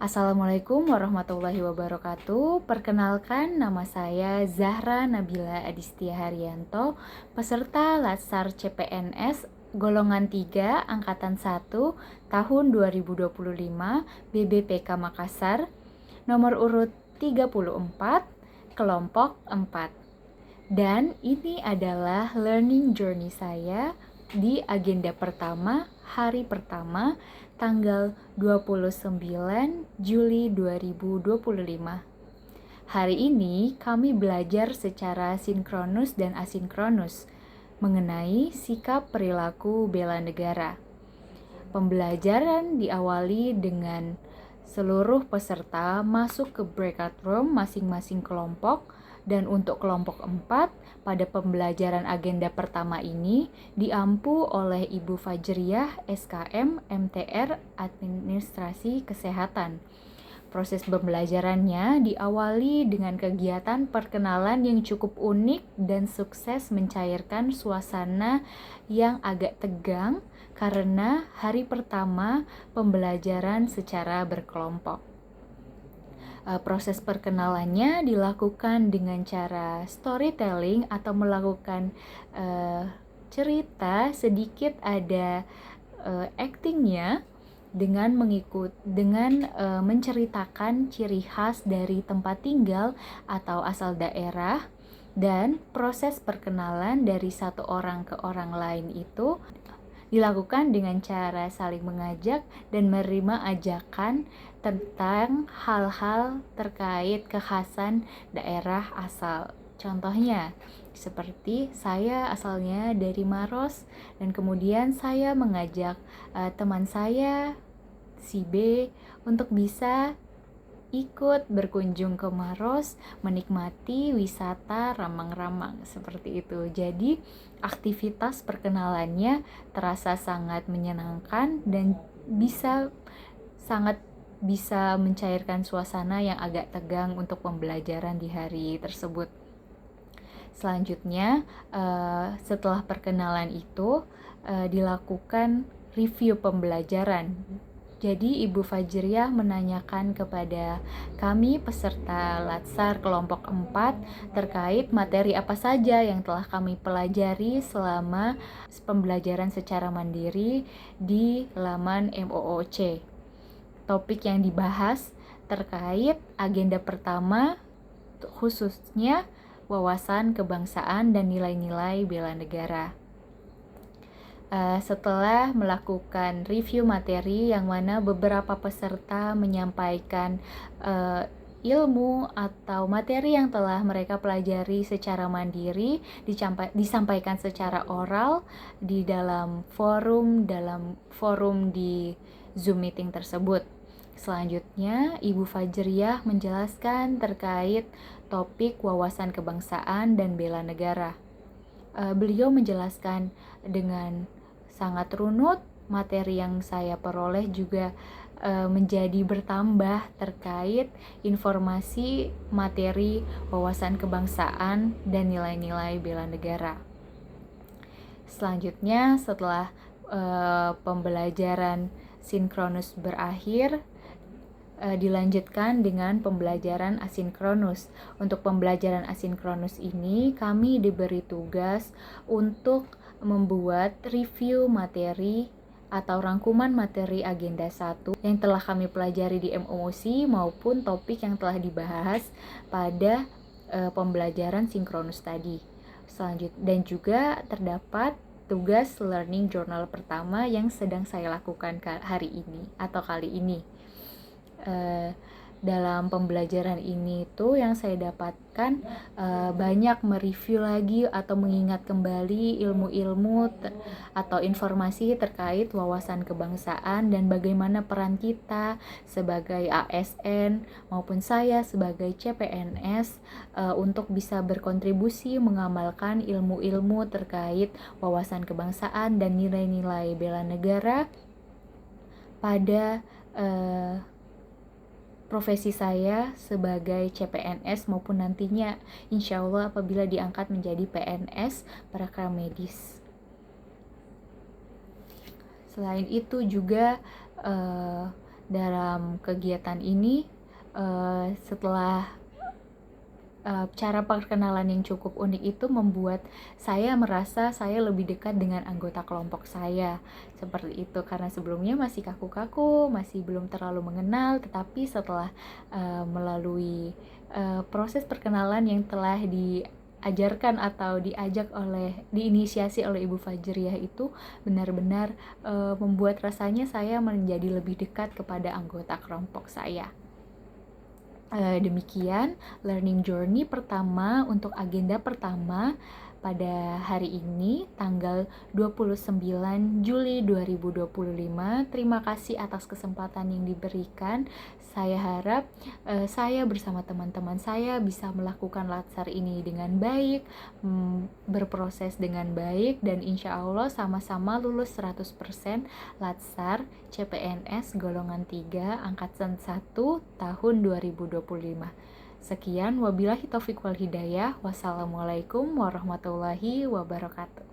Assalamualaikum warahmatullahi wabarakatuh. Perkenalkan, nama saya Zahra Nabila Adistia Haryanto, peserta Latsar CPNS golongan 3 angkatan 1 tahun 2025 BBPK Makassar, nomor urut 34, kelompok 4. Dan ini adalah learning journey saya di agenda pertama, hari pertama, tanggal 29 Juli 2025. Hari ini kami belajar secara sinkronus dan asinkronus mengenai sikap perilaku bela negara. Pembelajaran diawali dengan seluruh peserta masuk ke breakout room masing-masing kelompok. Dan untuk kelompok 4, pada pembelajaran agenda pertama ini diampu oleh Ibu Fajriyah, SKM, MTR, Administrasi Kesehatan. Proses pembelajarannya diawali dengan kegiatan perkenalan yang cukup unik dan sukses mencairkan suasana yang agak tegang karena hari pertama pembelajaran secara berkelompok. Proses perkenalannya dilakukan dengan cara storytelling atau melakukan cerita, sedikit ada actingnya dengan menceritakan ciri khas dari tempat tinggal atau asal daerah, dan proses perkenalan dari satu orang ke orang lain itu dilakukan dengan cara saling mengajak dan menerima ajakan tentang hal-hal terkait kekhasan daerah asal. Contohnya, seperti saya asalnya dari Maros dan kemudian saya mengajak teman saya si B untuk bisa ikut berkunjung ke Maros, menikmati wisata ramang-ramang seperti itu. Jadi aktivitas perkenalannya terasa sangat menyenangkan dan sangat bisa mencairkan suasana yang agak tegang untuk pembelajaran di hari tersebut. Selanjutnya, setelah perkenalan itu dilakukan review pembelajaran. Jadi Ibu Fajriyah menanyakan kepada kami peserta Latsar kelompok 4 terkait materi apa saja yang telah kami pelajari selama pembelajaran secara mandiri di laman MOOC. Topik yang dibahas terkait agenda pertama khususnya wawasan kebangsaan dan nilai-nilai bela negara. Setelah melakukan review materi yang mana beberapa peserta menyampaikan ilmu atau materi yang telah mereka pelajari secara mandiri disampaikan secara oral dalam forum di Zoom meeting tersebut. Selanjutnya, Ibu Fajriyah menjelaskan terkait topik wawasan kebangsaan dan bela negara. Beliau menjelaskan dengan sangat runut, materi yang saya peroleh juga menjadi bertambah terkait informasi materi wawasan kebangsaan dan nilai-nilai bela negara. Selanjutnya, setelah pembelajaran sinkronus berakhir, dilanjutkan dengan pembelajaran asinkronus. Untuk pembelajaran asinkronus ini, kami diberi tugas untuk membuat review materi atau rangkuman materi agenda 1 yang telah kami pelajari di MOOC maupun topik yang telah dibahas pada pembelajaran sinkronus tadi. Dan juga terdapat tugas learning journal pertama yang sedang saya lakukan hari ini atau kali ini. Dalam pembelajaran ini tuh yang saya dapatkan banyak mereview lagi atau mengingat kembali ilmu-ilmu atau informasi terkait wawasan kebangsaan dan bagaimana peran kita sebagai ASN maupun saya sebagai CPNS untuk bisa berkontribusi mengamalkan ilmu-ilmu terkait wawasan kebangsaan dan nilai-nilai bela negara pada profesi saya sebagai CPNS maupun nantinya insya Allah apabila diangkat menjadi PNS para medis. Selain itu juga dalam kegiatan ini. Setelah cara perkenalan yang cukup unik itu membuat saya merasa saya lebih dekat dengan anggota kelompok saya. Seperti itu, karena sebelumnya masih kaku-kaku, masih belum terlalu mengenal, tetapi setelah melalui proses perkenalan yang telah diajarkan atau diinisiasi oleh Ibu Fajriah itu benar-benar membuat rasanya saya menjadi lebih dekat kepada anggota kelompok saya. Demikian learning journey pertama untuk agenda pertama pada hari ini, tanggal 29 Juli 2025. Terima kasih atas kesempatan yang diberikan. Saya harap saya bersama teman-teman saya bisa melakukan latsar ini dengan baik, berproses dengan baik, dan insya Allah sama-sama lulus 100% latsar CPNS golongan 3 angkatan 1 tahun 2025. Sekian, wabillahi taufiq wal hidayah. Wassalamualaikum warahmatullahi wabarakatuh.